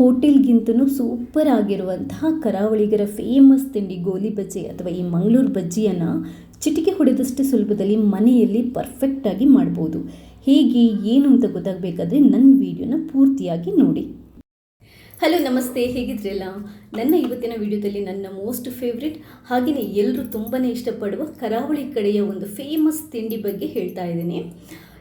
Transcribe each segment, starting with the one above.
ಹೋಟೆಲ್ಗಿಂತನೂ super ಆಗಿರುವಂತಹ ಕರಾವಳಿಗರ famous ತಿಂಡಿ ಗೋಲಿ ಬಜ್ಜಿ ಅಥವಾ ಈ ಮಂಗಳೂರು ಬಜ್ಜಿಯನ್ನು ಚಿಟಿಕೆ ಹೊಡೆದಷ್ಟು ಸುಲಭದಲ್ಲಿ ಮನೆಯಲ್ಲಿ ಪರ್ಫೆಕ್ಟಾಗಿ ಮಾಡ್ಬೋದು. ಹೇಗೆ ಏನು ಅಂತ ಗೊತ್ತಾಗಬೇಕಾದ್ರೆ ನನ್ನ ವಿಡಿಯೋನ ಪೂರ್ತಿಯಾಗಿ ನೋಡಿ. ಹಲೋ ನಮಸ್ತೆ, ಹೇಗಿದ್ರಲ್ಲ? ನನ್ನ ಇವತ್ತಿನ ವಿಡಿಯೋದಲ್ಲಿ ನನ್ನ ಮೋಸ್ಟ್ ಫೇವ್ರೆಟ್ ಹಾಗೆಯೇ ಎಲ್ಲರೂ ತುಂಬಾ ಇಷ್ಟಪಡುವ ಕರಾವಳಿ ಕಡೆಯ ಒಂದು ಫೇಮಸ್ ತಿಂಡಿ ಬಗ್ಗೆ ಹೇಳ್ತಾ ಇದ್ದೀನಿ.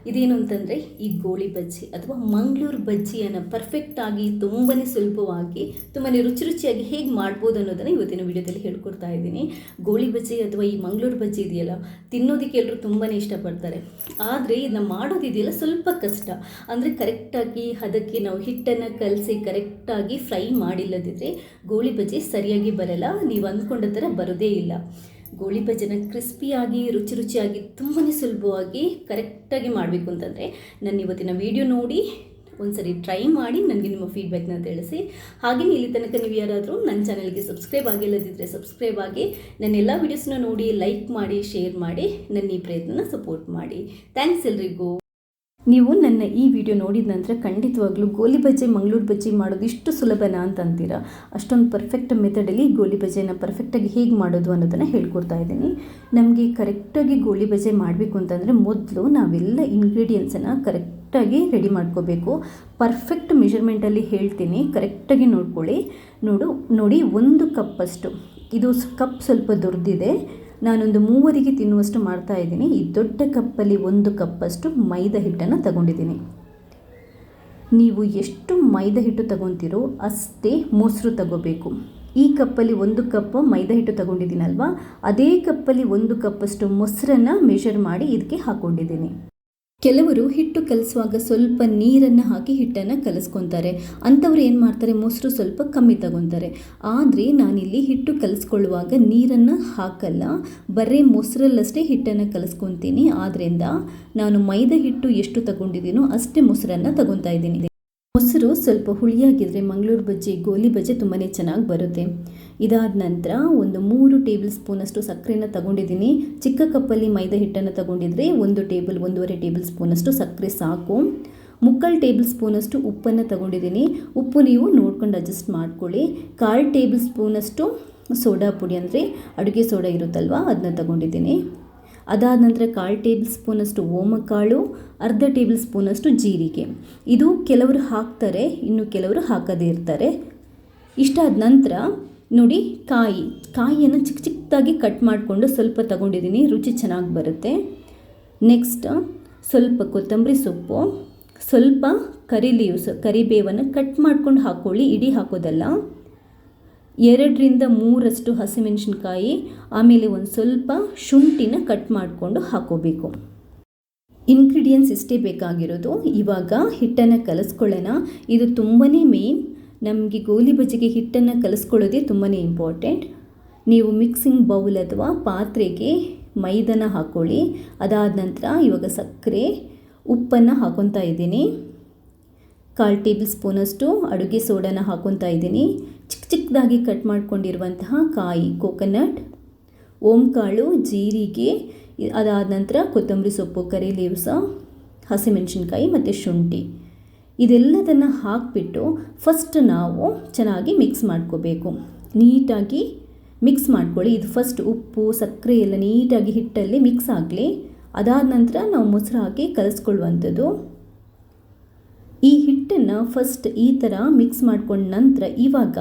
ಇದೇನು ಅಂತಂದರೆ ಈ ಗೋಳಿ ಬಜ್ಜಿ ಅಥವಾ ಮಂಗಳೂರು ಬಜ್ಜಿಯನ್ನು ಪರ್ಫೆಕ್ಟಾಗಿ ತುಂಬಾ ಸುಲಭವಾಗಿ ತುಂಬಾ ರುಚಿಯಾಗಿ ಹೇಗೆ ಮಾಡ್ಬೋದು ಅನ್ನೋದನ್ನು ಇವತ್ತಿನ ವಿಡಿಯೋದಲ್ಲಿ ಹೇಳ್ಕೊಡ್ತಾ ಇದ್ದೀನಿ. ಗೋಳಿ ಬಜ್ಜಿ ಅಥವಾ ಈ ಮಂಗಳೂರು ಬಜ್ಜಿ ಇದೆಯಲ್ಲ, ತಿನ್ನೋದಕ್ಕೆ ಎಲ್ಲರೂ ತುಂಬಾ ಇಷ್ಟಪಡ್ತಾರೆ. ಆದರೆ ಇದನ್ನ ಮಾಡೋದಿದೆಯಲ್ಲ ಸ್ವಲ್ಪ ಕಷ್ಟ. ಅಂದರೆ ಕರೆಕ್ಟಾಗಿ ಅದಕ್ಕೆ ನಾವು ಹಿಟ್ಟನ್ನು ಕಲಸಿ ಕರೆಕ್ಟಾಗಿ ಫ್ರೈ ಮಾಡಿಲ್ಲದಿದ್ದರೆ ಗೋಳಿ ಬಜ್ಜಿ ಸರಿಯಾಗಿ ಬರಲ್ಲ. ನೀವು ಅಂದ್ಕೊಂಡ ಥರ ಬರೋದೇ ಇಲ್ಲ. ಗೋಳಿ ಬಜ್ಜಿನ ಕ್ರಿಸ್ಪಿಯಾಗಿ ರುಚಿಯಾಗಿ ತುಂಬಾ ಸುಲಭವಾಗಿ ಕರೆಕ್ಟಾಗಿ ಮಾಡಬೇಕು ಅಂತಂದರೆ ನನ್ನ ಇವತ್ತಿನ ವಿಡಿಯೋ ನೋಡಿ ಒಂದ್ಸರಿ ಟ್ರೈ ಮಾಡಿ ನನಗೆ ನಿಮ್ಮ ಫೀಡ್ಬ್ಯಾಕ್ನ ತಿಳಿಸಿ. ಹಾಗೆಯೇ ಇಲ್ಲಿ ತನಕ ನೀವು ಯಾರಾದರೂ ನನ್ನ ಚಾನಲ್ಗೆ ಸಬ್ಸ್ಕ್ರೈಬ್ ಆಗಿಲ್ಲದಿದ್ದರೆ ಸಬ್ಸ್ಕ್ರೈಬ್ ಆಗಿ ನನ್ನ ಎಲ್ಲ ವೀಡಿಯೋಸ್ನ ನೋಡಿ ಲೈಕ್ ಮಾಡಿ ಶೇರ್ ಮಾಡಿ ನನ್ನ ಈ ಪ್ರಯತ್ನನ ಸಪೋರ್ಟ್ ಮಾಡಿ. ಥ್ಯಾಂಕ್ಸ್ ಎಲ್ರಿಗೂ. ನೀವು ನನ್ನ ಈ ವಿಡಿಯೋ ನೋಡಿದ ನಂತರ ಖಂಡಿತವಾಗ್ಲೂ ಗೋಲಿ ಬಜ್ಜಿ ಮಂಗಳೂರು ಬಜ್ಜಿ ಮಾಡೋದು ಇಷ್ಟು ಸುಲಭನಾ ಅಂತ ಅಂತೀರಾ. ಅಷ್ಟೊಂದು ಪರ್ಫೆಕ್ಟ್ ಮೆಥಡಲ್ಲಿ ಗೋಲಿ ಬಜ್ಜಿನ ಪರ್ಫೆಕ್ಟಾಗಿ ಹೇಗೆ ಮಾಡೋದು ಅನ್ನೋದನ್ನು ಹೇಳ್ಕೊಡ್ತಾ ಇದ್ದೀನಿ. ನಮಗೆ ಕರೆಕ್ಟಾಗಿ ಗೋಲಿ ಬಜ್ಜಿ ಮಾಡಬೇಕು ಅಂತಂದರೆ ಮೊದಲು ನಾವೆಲ್ಲ ಇಂಗ್ರೀಡಿಯೆಂಟ್ಸನ್ನು ಕರೆಕ್ಟಾಗಿ ರೆಡಿ ಮಾಡ್ಕೋಬೇಕು. ಪರ್ಫೆಕ್ಟ್ ಮೆಷರ್ಮೆಂಟಲ್ಲಿ ಹೇಳ್ತೀನಿ, ಕರೆಕ್ಟಾಗಿ ನೋಡ್ಕೊಳ್ಳಿ. ನೋಡಿ 1 ಕಪ್ಪಷ್ಟು, ಇದು ಕಪ್ ಸ್ವಲ್ಪ ದೊಡ್ಡದಿದೆ, ನಾನೊಂದು 3 ತಿನ್ನುವಷ್ಟು ಮಾಡ್ತಾ ಇದ್ದೀನಿ. ಈ ದೊಡ್ಡ ಕಪ್ಪಲ್ಲಿ 1 ಕಪ್ಪಷ್ಟು ಮೈದಾ ಹಿಟ್ಟನ್ನು ತಗೊಂಡಿದ್ದೀನಿ. ನೀವು ಎಷ್ಟು ಮೈದಾ ಹಿಟ್ಟು ತಗೊತೀರೋ ಅಷ್ಟೇ ಮೊಸರು ತಗೋಬೇಕು. ಈ ಕಪ್ಪಲ್ಲಿ 1 ಕಪ್ ಮೈದಾ ಹಿಟ್ಟು ತಗೊಂಡಿದ್ದೀನಲ್ವ, ಅದೇ ಕಪ್ಪಲ್ಲಿ 1 ಕಪ್ಪಷ್ಟು ಮೊಸರನ್ನು ಮೆಷರ್ ಮಾಡಿ ಇದಕ್ಕೆ ಹಾಕ್ಕೊಂಡಿದ್ದೀನಿ. ಕೆಲವರು ಹಿಟ್ಟು ಕಲಿಸುವಾಗ ಸ್ವಲ್ಪ ನೀರನ್ನು ಹಾಕಿ ಹಿಟ್ಟನ್ನು ಕಲಿಸ್ಕೊತಾರೆ. ಅಂಥವ್ರು ಏನು ಮಾಡ್ತಾರೆ, ಮೊಸರು ಸ್ವಲ್ಪ ಕಮ್ಮಿ ತಗೊತಾರೆ. ಆದರೆ ನಾನಿಲ್ಲಿ ಹಿಟ್ಟು ಕಲಿಸ್ಕೊಳ್ಳುವಾಗ ನೀರನ್ನು ಹಾಕಲ್ಲ, ಬರೀ ಮೊಸರಲ್ಲಷ್ಟೇ ಹಿಟ್ಟನ್ನು ಕಲಿಸ್ಕೊತೀನಿ. ಆದ್ದರಿಂದ ನಾನು ಮೈದಾ ಹಿಟ್ಟು ಎಷ್ಟು ತಗೊಂಡಿದ್ದೀನೋ ಅಷ್ಟೇ ಮೊಸರನ್ನು ತಗೊತಾ ಇದ್ದೀನಿ. ಮೊಸರು ಸ್ವಲ್ಪ ಹುಳಿಯಾಗಿದ್ದರೆ ಮಂಗಳೂರು ಬಜ್ಜಿ ಗೋಲಿ ಬಜ್ಜಿ ತುಂಬಾ ಚೆನ್ನಾಗಿ ಬರುತ್ತೆ. ಇದಾದ ನಂತರ ಒಂದು 3 ಟೇಬಲ್ ಸ್ಪೂನಷ್ಟು ಸಕ್ಕರೆನ ತಗೊಂಡಿದ್ದೀನಿ. ಚಿಕ್ಕ ಕಪ್ಪಲ್ಲಿ ಮೈದಾ ಹಿಟ್ಟನ್ನು ತಗೊಂಡಿದ್ರೆ 1.5 ಟೇಬಲ್ ಸ್ಪೂನಷ್ಟು ಸಕ್ಕರೆ ಸಾಕು. 3/4 ಟೇಬಲ್ ಸ್ಪೂನಷ್ಟು ಉಪ್ಪನ್ನು ತಗೊಂಡಿದ್ದೀನಿ. ಉಪ್ಪು ನೀವು ನೋಡ್ಕೊಂಡು ಅಡ್ಜಸ್ಟ್ ಮಾಡ್ಕೊಳ್ಳಿ. 1/4 ಟೇಬಲ್ ಸ್ಪೂನಷ್ಟು ಸೋಡಾ ಪುಡಿ ಅಂದರೆ ಅಡುಗೆ ಸೋಡಾ ಇರುತ್ತಲ್ವ, ಅದನ್ನ ತಗೊಂಡಿದ್ದೀನಿ. ಅದಾದ ನಂತರ 1/4 ಟೇಬಲ್ ಸ್ಪೂನಷ್ಟು ಓಮಕಾಳು, 1/2 ಟೇಬಲ್ ಸ್ಪೂನಷ್ಟು ಜೀರಿಗೆ. ಇದು ಕೆಲವರು ಹಾಕ್ತಾರೆ, ಇನ್ನು ಕೆಲವರು ಹಾಕದೇ ಇರ್ತಾರೆ. ಇಷ್ಟಾದ ನಂತರ ನೋಡಿ ಕಾಯಿಯನ್ನು ಚಿಕ್ಕದಾಗಿ ಕಟ್ ಮಾಡಿಕೊಂಡು ಸ್ವಲ್ಪ ತಗೊಂಡಿದ್ದೀನಿ, ರುಚಿ ಚೆನ್ನಾಗಿ ಬರುತ್ತೆ. ನೆಕ್ಸ್ಟ್ ಸ್ವಲ್ಪ ಕೊತ್ತಂಬರಿ ಸೊಪ್ಪು, ಸ್ವಲ್ಪ ಕರಿಬೇವನ್ನು ಕಟ್ ಮಾಡ್ಕೊಂಡು ಹಾಕ್ಕೊಳ್ಳಿ, ಇಡೀ ಹಾಕೋದಲ್ಲ. 2-3 ಹಸಿಮೆಣಸಿನ್ಕಾಯಿ, ಆಮೇಲೆ ಒಂದು ಸ್ವಲ್ಪ ಶುಂಠಿನ ಕಟ್ ಮಾಡಿಕೊಂಡು ಹಾಕೋಬೇಕು. ಇಂಗ್ರೀಡಿಯೆಂಟ್ಸ್ ಇಷ್ಟೇ ಬೇಕಾಗಿರೋದು. ಇವಾಗ ಹಿಟ್ಟನ್ನು ಕಲಿಸ್ಕೊಳ್ಳೋಣ. ಇದು ತುಂಬಾ ಮೇನ್. ನಮಗೆ ಗೋಲಿ ಬಜ್ಜಿಗೆ ಹಿಟ್ಟನ್ನು ಕಲಿಸ್ಕೊಳ್ಳೋದೇ ತುಂಬಾ ಇಂಪಾರ್ಟೆಂಟ್. ನೀವು ಮಿಕ್ಸಿಂಗ್ ಬೌಲ್ ಅಥವಾ ಪಾತ್ರೆಗೆ ಮೈದಾನ ಹಾಕ್ಕೊಳ್ಳಿ. ಅದಾದ ನಂತರ ಇವಾಗ ಸಕ್ಕರೆ, ಉಪ್ಪನ್ನು ಹಾಕೊತಾ ಇದ್ದೀನಿ. 1/4 ಟೇಬಲ್ ಸ್ಪೂನಷ್ಟು ಅಡುಗೆ ಸೋಡಾನ ಹಾಕೊತಾ ಇದ್ದೀನಿ. ಚಿಕ್ಕದಾಗಿ ಕಟ್ ಮಾಡ್ಕೊಂಡಿರುವಂತಹ ಕಾಯಿ, ಕೋಕೋನಟ್, ಓಂಕಾಳು, ಜೀರಿಗೆ, ಅದಾದ ನಂತರ ಕೊತ್ತಂಬರಿ ಸೊಪ್ಪು, ಕರಿ ಲೀವ್ಸ, ಹಸಿಮೆಣಸಿನ್ಕಾಯಿ ಮತ್ತು ಶುಂಠಿ, ಇದೆಲ್ಲದನ್ನು ಹಾಕಿಬಿಟ್ಟು ಫಸ್ಟ್ ನಾವು ಚೆನ್ನಾಗಿ ಮಿಕ್ಸ್ ಮಾಡ್ಕೋಬೇಕು. ನೀಟಾಗಿ ಮಿಕ್ಸ್ ಮಾಡ್ಕೊಳ್ಳಿ. ಇದು ಫಸ್ಟ್ ಉಪ್ಪು ಸಕ್ಕರೆ ಎಲ್ಲ ನೀಟಾಗಿ ಹಿಟ್ಟಲ್ಲಿ ಮಿಕ್ಸ್ ಆಗಲಿ. ಅದಾದ ನಂತರ ನಾವು ಮೊಸರು ಹಾಕಿ ಕಲಿಸ್ಕೊಳ್ಳುವಂಥದ್ದು. ಈ ಹಿಟ್ಟನ್ನು ಫಸ್ಟ್ ಈ ಥರ ಮಿಕ್ಸ್ ಮಾಡ್ಕೊಂಡ ನಂತರ ಇವಾಗ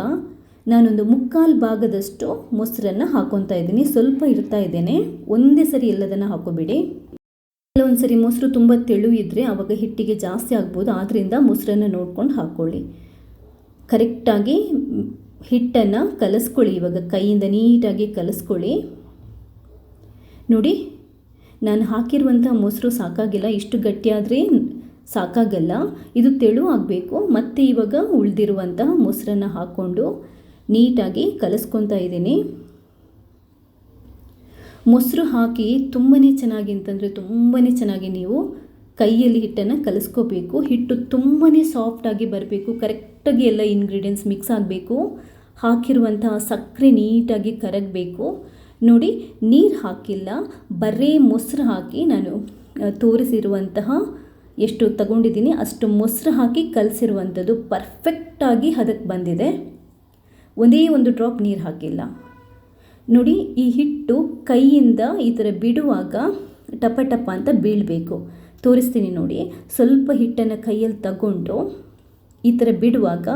ನಾನೊಂದು 3/4 ಭಾಗದಷ್ಟು ಮೊಸರನ್ನು ಹಾಕ್ಕೊತಾ ಇದ್ದೀನಿ. ಸ್ವಲ್ಪ ಇಡ್ತಾ ಇದ್ದೇನೆ, ಒಂದೇ ಸರಿ ಎಲ್ಲದನ್ನು ಹಾಕೋಬೇಡಿ. ಕೆಲವೊಂದು ಸರಿ ಮೊಸರು ತುಂಬ ತೆಳು ಇದ್ದರೆ ಆವಾಗ ಹಿಟ್ಟಿಗೆ ಜಾಸ್ತಿ ಆಗ್ಬೋದು, ಆದ್ದರಿಂದ ಮೊಸರನ್ನು ನೋಡ್ಕೊಂಡು ಹಾಕ್ಕೊಳ್ಳಿ. ಕರೆಕ್ಟಾಗಿ ಹಿಟ್ಟನ್ನು ಕಲಿಸ್ಕೊಳ್ಳಿ. ಇವಾಗ ಕೈಯಿಂದ ನೀಟಾಗಿ ಕಲಿಸ್ಕೊಳ್ಳಿ. ನೋಡಿ, ನಾನು ಹಾಕಿರುವಂಥ ಮೊಸರು ಸಾಕಾಗಿಲ್ಲ, ಇಷ್ಟು ಗಟ್ಟಿಯಾದರೆ ಸಾಕಾಗಲ್ಲ, ಇದು ತೆಳು ಆಗಬೇಕು. ಮತ್ತು ಇವಾಗ ಉಳಿದಿರುವಂತಹ ಮೊಸರನ್ನು ಹಾಕ್ಕೊಂಡು ನೀಟಾಗಿ ಕಲಿಸ್ಕೊತಾ ಇದ್ದೀನಿ. ಮೊಸರು ಹಾಕಿ ತುಂಬಾ ಚೆನ್ನಾಗಿ ಅಂತಂದರೆ ತುಂಬಾ ಚೆನ್ನಾಗಿ ನೀವು ಕೈಯಲ್ಲಿ ಹಿಟ್ಟನ್ನು ಕಲಿಸ್ಕೋಬೇಕು. ಹಿಟ್ಟು ತುಂಬಾ ಸಾಫ್ಟಾಗಿ ಬರಬೇಕು. ಕರೆಕ್ಟಾಗಿ ಎಲ್ಲ ಇಂಗ್ರೀಡಿಯೆಂಟ್ಸ್ ಮಿಕ್ಸ್ ಆಗಬೇಕು. ಹಾಕಿರುವಂತಹ ಸಕ್ಕರೆ ನೀಟಾಗಿ ಕರಗಬೇಕು. ನೋಡಿ, ನೀರು ಹಾಕಿಲ್ಲ, ಬರೀ ಮೊಸರು ಹಾಕಿ ನಾನು ತೋರಿಸಿರುವಂತಹ ಎಷ್ಟು ತಗೊಂಡಿದ್ದೀನಿ ಅಷ್ಟು ಮೊಸರು ಹಾಕಿ ಕಲಸಿರುವಂಥದ್ದು ಪರ್ಫೆಕ್ಟಾಗಿ ಹದಕ್ಕೆ ಬಂದಿದೆ. ಒಂದೇ ಒಂದು ಡ್ರಾಪ್ ನೀರು ಹಾಕಿಲ್ಲ. ನೋಡಿ, ಈ ಹಿಟ್ಟು ಕೈಯಿಂದ ಈ ಥರ ಬಿಡುವಾಗ ಟಪ ಟಪ ಅಂತ ಬೀಳಬೇಕು. ತೋರಿಸ್ತೀನಿ ನೋಡಿ. ಸ್ವಲ್ಪ ಹಿಟ್ಟನ್ನು ಕೈಯಲ್ಲಿ ತಗೊಂಡು ಈ ಥರ ಬಿಡುವಾಗ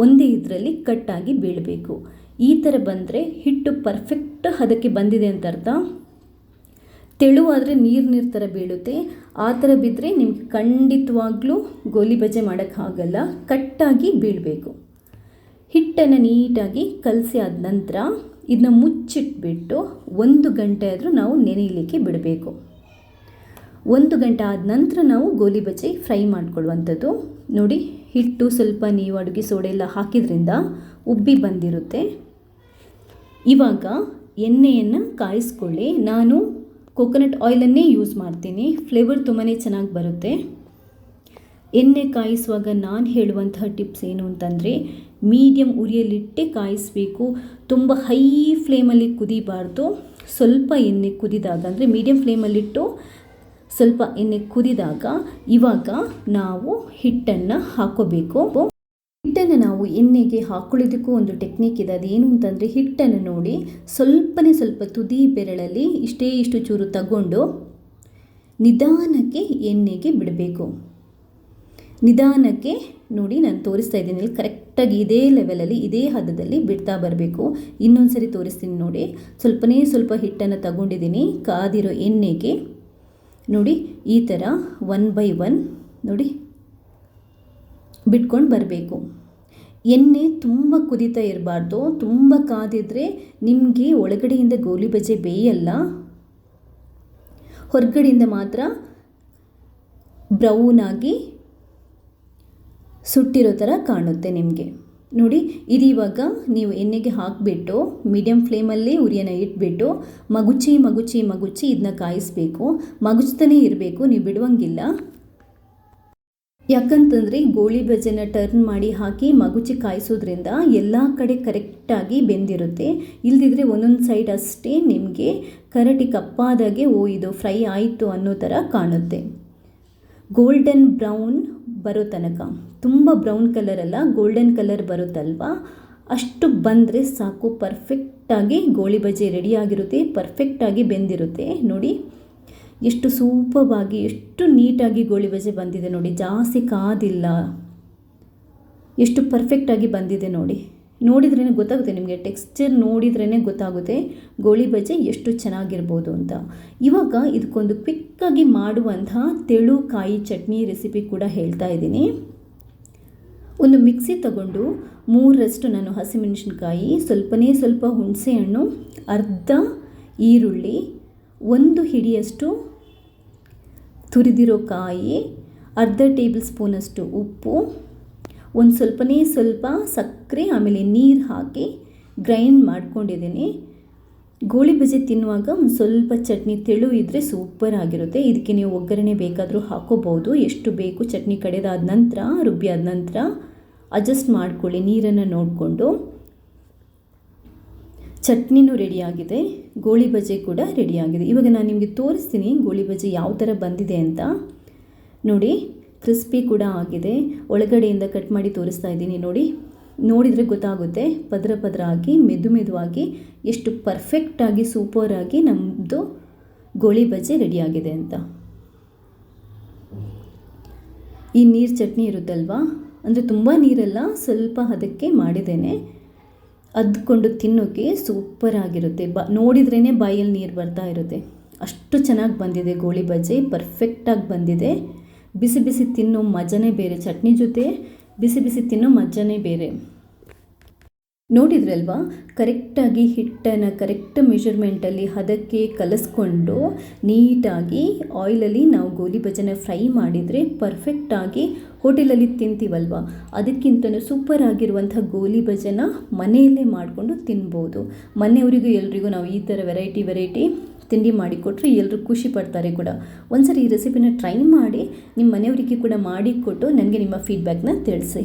ಒಂದೇ ಇದರಲ್ಲಿ ಕಟ್ಟಾಗಿ ಬೀಳಬೇಕು. ಈ ಥರ ಬಂದರೆ ಹಿಟ್ಟು ಪರ್ಫೆಕ್ಟ್ ಹದಕ್ಕೆ ಬಂದಿದೆ ಅಂತ ಅರ್ಥ. ತೆಳುವಾದರೆ ನೀರು ಥರ ಬೀಳುತ್ತೆ. ಆ ಥರ ಬಿದ್ದರೆ ನಿಮ್ಗೆ ಖಂಡಿತವಾಗ್ಲೂ ಗೋಲಿ ಬಜೆ ಮಾಡೋಕ್ಕಾಗಲ್ಲ. ಕಟ್ಟಾಗಿ ಬೀಳಬೇಕು. ಹಿಟ್ಟನ್ನು ನೀಟಾಗಿ ಕಲಸಿ ಆದ ನಂತರ ಇದನ್ನ ಮುಚ್ಚಿಟ್ಬಿಟ್ಟು 1 ಗಂಟೆ ಆದರೂ ನಾವು ನೆನೆಯಲಿಕ್ಕೆ ಬಿಡಬೇಕು. 1 ಗಂಟೆ ಆದ ನಂತರ ನಾವು ಗೋಲಿ ಬಜೆ ಫ್ರೈ ಮಾಡ್ಕೊಳ್ಳುವಂಥದ್ದು. ನೋಡಿ, ಹಿಟ್ಟು ಸ್ವಲ್ಪ ನೀವು ಅಡುಗೆ ಸೋಡೆ ಎಲ್ಲ ಹಾಕಿದ್ರಿಂದ ಉಬ್ಬಿ ಬಂದಿರುತ್ತೆ. ಇವಾಗ ಎಣ್ಣೆಯನ್ನು ಕಾಯಿಸ್ಕೊಳ್ಳಿ. ನಾನು ಕೋಕೋನಟ್ ಆಯಿಲನ್ನೇ ಯೂಸ್ ಮಾಡ್ತೀನಿ. ಫ್ಲೇವರ್ ತುಂಬಾ ಚೆನ್ನಾಗಿ ಬರುತ್ತೆ. ಎಣ್ಣೆ ಕಾಯಿಸುವಾಗ ನಾನು ಹೇಳುವಂತಹ ಟಿಪ್ಸ್ ಏನು ಅಂತಂದರೆ, ಮೀಡಿಯಮ್ ಉರಿಯಲ್ಲಿಟ್ಟೆ ಕಾಯಿಸಬೇಕು. ತುಂಬ ಹೈ ಫ್ಲೇಮಲ್ಲಿ ಕುದಿಬಾರ್ದು. ಸ್ವಲ್ಪ ಎಣ್ಣೆ ಕುದಿದಾಗ, ಅಂದರೆ ಮೀಡಿಯಮ್ ಫ್ಲೇಮಲ್ಲಿಟ್ಟು ಸ್ವಲ್ಪ ಎಣ್ಣೆ ಕುದಿದಾಗ ಇವಾಗ ನಾವು ಹಿಟ್ಟನ್ನು ಹಾಕೋಬೇಕು. ಹಿಟ್ಟನ್ನು ನಾವು ಎಣ್ಣೆಗೆ ಹಾಕೊಳ್ಳೋದಕ್ಕೂ ಒಂದು ಟೆಕ್ನಿಕ್ ಇದೆ. ಅದೇನು ಅಂತಂದರೆ, ಹಿಟ್ಟನ್ನು ನೋಡಿ ಸ್ವಲ್ಪ ತುದಿ ಬೆರಳಲ್ಲಿ ಇಷ್ಟು ಚೂರು ತಗೊಂಡು ನಿಧಾನಕ್ಕೆ ಎಣ್ಣೆಗೆ ಬಿಡಬೇಕು. ನಿಧಾನಕ್ಕೆ ನೋಡಿ, ನಾನು ತೋರಿಸ್ತಾ ಇದ್ದೀನಿ. ಕರೆಕ್ಟಾಗಿ ಇದೇ ಲೆವೆಲಲ್ಲಿ, ಇದೇ ಹದದಲ್ಲಿ ಬಿಡ್ತಾ ಬರಬೇಕು. ಇನ್ನೊಂದು ಸರಿ ತೋರಿಸ್ತೀನಿ ನೋಡಿ. ಸ್ವಲ್ಪ ಹಿಟ್ಟನ್ನು ತಗೊಂಡಿದ್ದೀನಿ ಕಾದಿರೋ ಎಣ್ಣೆಗೆ. ನೋಡಿ, ಈ ಥರ 1 by 1 ನೋಡಿ ಬಿಟ್ಕೊಂಡು ಬರಬೇಕು. ಎಣ್ಣೆ ತುಂಬ ಕುದೀತಾ ಇರಬಾರ್ದು. ತುಂಬ ಕಾದಿದ್ರೆ ನಿಮಗೆ ಒಳಗಡೆಯಿಂದ ಗೋಲಿ ಬಜೆ ಬೇಯಲ್ಲ, ಹೊರಗಡೆಯಿಂದ ಮಾತ್ರ ಬ್ರೌನ್ ಆಗಿ ಸುಟ್ಟಿರೋ ಥರ ಕಾಣುತ್ತೆ ನಿಮಗೆ. ನೋಡಿ, ಇದು ಇವಾಗ ನೀವು ಎಣ್ಣೆಗೆ ಹಾಕಿಬಿಟ್ಟು ಮೀಡಿಯಮ್ ಫ್ಲೇಮಲ್ಲಿ ಉರಿಯನ್ನು ಇಟ್ಬಿಟ್ಟು ಮಗುಚಿ ಇದನ್ನ ಕಾಯಿಸಬೇಕು. ಮಗುಚ್ತಾನೇ ಇರಬೇಕು, ನೀವು ಬಿಡುವಂಗಿಲ್ಲ. ಯಾಕಂತಂದರೆ ಗೋಳಿ ಬಜೆನ ಟರ್ನ್ ಮಾಡಿ ಹಾಕಿ ಮಗುಚಿ ಕಾಯಿಸೋದ್ರಿಂದ ಎಲ್ಲ ಕಡೆ ಕರೆಕ್ಟಾಗಿ ಬೆಂದಿರುತ್ತೆ. ಇಲ್ದಿದ್ರೆ ಒಂದೊಂದು ಸೈಡ್ ಅಷ್ಟೇ ನಿಮಗೆ ಕರಟಿ ಕಪ್ಪಾದಾಗೆ ಇದು ಫ್ರೈ ಆಯಿತು ಅನ್ನೋ ಥರ ಕಾಣುತ್ತೆ. ಗೋಲ್ಡನ್ ಬ್ರೌನ್ ಬರೋ ತನಕ, ತುಂಬ ಬ್ರೌನ್ ಕಲರ್ ಅಲ್ಲ, ಗೋಲ್ಡನ್ ಕಲರ್ ಬರುತ್ತಲ್ವ, ಅಷ್ಟು ಬಂದರೆ ಸಾಕು. ಪರ್ಫೆಕ್ಟಾಗಿ ಗೋಳಿ ಬಜೆ ರೆಡಿಯಾಗಿರುತ್ತೆ. ಪರ್ಫೆಕ್ಟಾಗಿ ಬೆಂದಿರುತ್ತೆ. ನೋಡಿ, ಎಷ್ಟು ಸೂಪರ್ವಾಗಿ, ಎಷ್ಟು ನೀಟಾಗಿ ಗೋಳಿ ಬಜೆ ಬಂದಿದೆ ನೋಡಿ. ಜಾಸ್ತಿ ಕಾದಿಲ್ಲ, ಎಷ್ಟು ಪರ್ಫೆಕ್ಟಾಗಿ ಬಂದಿದೆ ನೋಡಿ. ನೋಡಿದ್ರೇ ಗೊತ್ತಾಗುತ್ತೆ ನಿಮಗೆ, ಟೆಕ್ಸ್ಚರ್ ನೋಡಿದ್ರೇ ಗೊತ್ತಾಗುತ್ತೆ ಗೋಳಿ ಬಜೆ ಎಷ್ಟು ಚೆನ್ನಾಗಿರ್ಬೋದು ಅಂತ. ಇವಾಗ ಇದಕ್ಕೊಂದು ಕ್ವಿಕ್ಕಾಗಿ ಮಾಡುವಂತಹ ತೆಳು ಕಾಯಿ ಚಟ್ನಿ ರೆಸಿಪಿ ಕೂಡ ಹೇಳ್ತಾ ಇದ್ದೀನಿ. ಒಂದು ಮಿಕ್ಸಿ ತಗೊಂಡು 3 ನಾನು ಹಸಿಮೆಣಸಿನ್ಕಾಯಿ, ಸ್ವಲ್ಪ ಹುಣಸೆ ಹಣ್ಣು, ಅರ್ಧ ಈರುಳ್ಳಿ, 1 ಹಿಡಿಯಷ್ಟು ತುರಿದಿರೋ ಕಾಯಿ, ಅರ್ಧ ಟೇಬಲ್ ಸ್ಪೂನಷ್ಟು ಉಪ್ಪು, ಒಂದು ಸ್ವಲ್ಪ ಸಕ್ಕರೆ, ಆಮೇಲೆ ನೀರು ಹಾಕಿ ಗ್ರೈಂಡ್ ಮಾಡ್ಕೊಂಡಿದ್ದೀನಿ. ಗೋಳಿ ಬಜೆ ತಿನ್ನುವಾಗ ಒಂದು ಸ್ವಲ್ಪ ಚಟ್ನಿ ತೆಳು ಇದ್ದರೆ ಸೂಪರ್ ಆಗಿರುತ್ತೆ. ಇದಕ್ಕೆ ನೀವು ಒಗ್ಗರಣೆ ಬೇಕಾದರೂ ಹಾಕೋಬೋದು. ಎಷ್ಟು ಬೇಕು ಚಟ್ನಿ ಕಡೆದಾದ ನಂತರ, ರುಬ್ಬಿಯಾದ ನಂತರ ಅಡ್ಜಸ್ಟ್ ಮಾಡ್ಕೊಳ್ಳಿ ನೀರನ್ನು ನೋಡಿಕೊಂಡು. ಚಟ್ನಿನೂ ರೆಡಿಯಾಗಿದೆ, ಗೋಳಿ ಬಜೆ ಕೂಡ ರೆಡಿಯಾಗಿದೆ. ಇವಾಗ ನಾನು ನಿಮಗೆ ತೋರಿಸ್ತೀನಿ ಗೋಳಿ ಬಜೆ ಯಾವ ಥರ ಬಂದಿದೆ ಅಂತ. ನೋಡಿ, ಕ್ರಿಸ್ಪಿ ಕೂಡ ಆಗಿದೆ. ಒಳಗಡೆಯಿಂದ ಕಟ್ ಮಾಡಿ ತೋರಿಸ್ತಾ ಇದ್ದೀನಿ ನೋಡಿ. ನೋಡಿದರೆ ಗೊತ್ತಾಗುತ್ತೆ ಪದರ ಆಗಿ ಮೆದುವಾಗಿ ಎಷ್ಟು ಪರ್ಫೆಕ್ಟಾಗಿ ಸೂಪರಾಗಿ ನಮ್ಮದು ಗೋಳಿ ಬಜೆ ರೆಡಿಯಾಗಿದೆ ಅಂತ. ಈ ನೀರು ಚಟ್ನಿ ಇರುತ್ತಲ್ವಾ, ಅಂದರೆ ತುಂಬ ನೀರಲ್ಲ, ಸ್ವಲ್ಪ ಅದಕ್ಕೆ ಮಾಡಿದ್ದೇನೆ. ಅದ್ಕೊಂಡು ತಿನ್ನೋಕ್ಕೆ ಸೂಪರಾಗಿರುತ್ತೆ. ನೋಡಿದ್ರೇ ಬಾಯಲ್ಲಿ ನೀರು ಬರ್ತಾ ಇರುತ್ತೆ. ಅಷ್ಟು ಚೆನ್ನಾಗಿ ಬಂದಿದೆ ಗೋಳಿ ಬಜೆ, ಪರ್ಫೆಕ್ಟಾಗಿ ಬಂದಿದೆ. ಬಿಸಿ ತಿನ್ನೋ ಮಜನೇ ಬೇರೆ. ಚಟ್ನಿ ಜೊತೆ ಬಿಸಿ ತಿನ್ನೋ ಮಜನೇ ಬೇರೆ. ನೋಡಿದ್ರಲ್ವಾ, ಕರೆಕ್ಟಾಗಿ ಹಿಟ್ಟನ್ನು ಕರೆಕ್ಟ್ ಮೆಷರ್ಮೆಂಟಲ್ಲಿ ಹದಕ್ಕೆ ಕಲಿಸ್ಕೊಂಡು ನೀಟಾಗಿ ಆಯಿಲಲ್ಲಿ ನಾವು ಗೋಲಿ ಬಜೆನ ಫ್ರೈ ಮಾಡಿದರೆ ಪರ್ಫೆಕ್ಟಾಗಿ ಹೋಟೆಲಲ್ಲಿ ತಿಂತೀವಲ್ವ, ಅದಕ್ಕಿಂತಲೂ ಸೂಪರ್ ಆಗಿರುವಂಥ ಗೋಲಿ ಬಜೆನ ಮನೆಯಲ್ಲೇ ಮಾಡಿಕೊಂಡು ತಿನ್ಬೋದು. ಮನೆಯವರಿಗೂ ಎಲ್ರಿಗೂ ನಾವು ಈ ಥರ ವೆರೈಟಿ ತಿಂಡಿ ಮಾಡಿಕೊಟ್ರೆ ಎಲ್ಲರೂ ಖುಷಿ ಪಡ್ತಾರೆ ಕೂಡ. ಒಂದ್ಸರಿ ಈ ರೆಸಿಪಿನ ಟ್ರೈ ಮಾಡಿ ನಿಮ್ಮ ಮನೆಯವರಿಗೆ ಕೂಡ ಮಾಡಿಕೊಟ್ಟು ನನಗೆ ನಿಮ್ಮ ಫೀಡ್ಬ್ಯಾಕ್ನ ತಿಳಿಸಿ.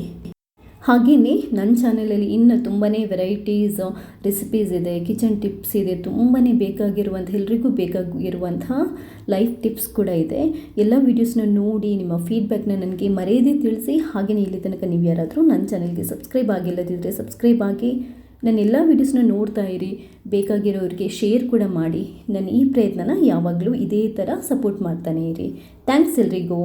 ಹಾಗೆಯೇ ನನ್ನ ಚಾನಲಲ್ಲಿ ಇನ್ನು ತುಂಬಾ ವೆರೈಟೀಸ್ ರೆಸಿಪೀಸ್ ಇದೆ, ಕಿಚನ್ ಟಿಪ್ಸ್ ಇದೆ, ತುಂಬಾ ಬೇಕಾಗಿರುವಂಥ ಎಲ್ರಿಗೂ ಬೇಕಾಗಿರುವಂತಹ ಲೈಫ್ ಟಿಪ್ಸ್ ಕೂಡ ಇದೆ. ಎಲ್ಲ ವೀಡಿಯೋಸ್ನ ನೋಡಿ ನಿಮ್ಮ ಫೀಡ್ಬ್ಯಾಕ್ನ ನನಗೆ ಮರೆಯದೇ ತಿಳಿಸಿ. ಹಾಗೆಯೇ ಇಲ್ಲಿ ತನಕ ನೀವು ಯಾರಾದರೂ ನನ್ನ ಚಾನಲ್ಗೆ ಸಬ್ಸ್ಕ್ರೈಬ್ ಆಗಿಲ್ಲದಿದ್ದರೆ ಸಬ್ಸ್ಕ್ರೈಬ್ ಆಗಿ ನನ್ನ ಎಲ್ಲ ವೀಡಿಯೋಸ್ನ ನೋಡ್ತಾ ಇರಿ. ಬೇಕಾಗಿರೋರಿಗೆ ಶೇರ್ ಕೂಡ ಮಾಡಿ. ನನ್ನ ಈ ಪ್ರಯತ್ನನ ಯಾವಾಗಲೂ ಇದೇ ಥರ ಸಪೋರ್ಟ್ ಮಾಡ್ತಾನೆ ಇರಿ. ಥ್ಯಾಂಕ್ಸ್ ಎಲ್ರಿಗೂ.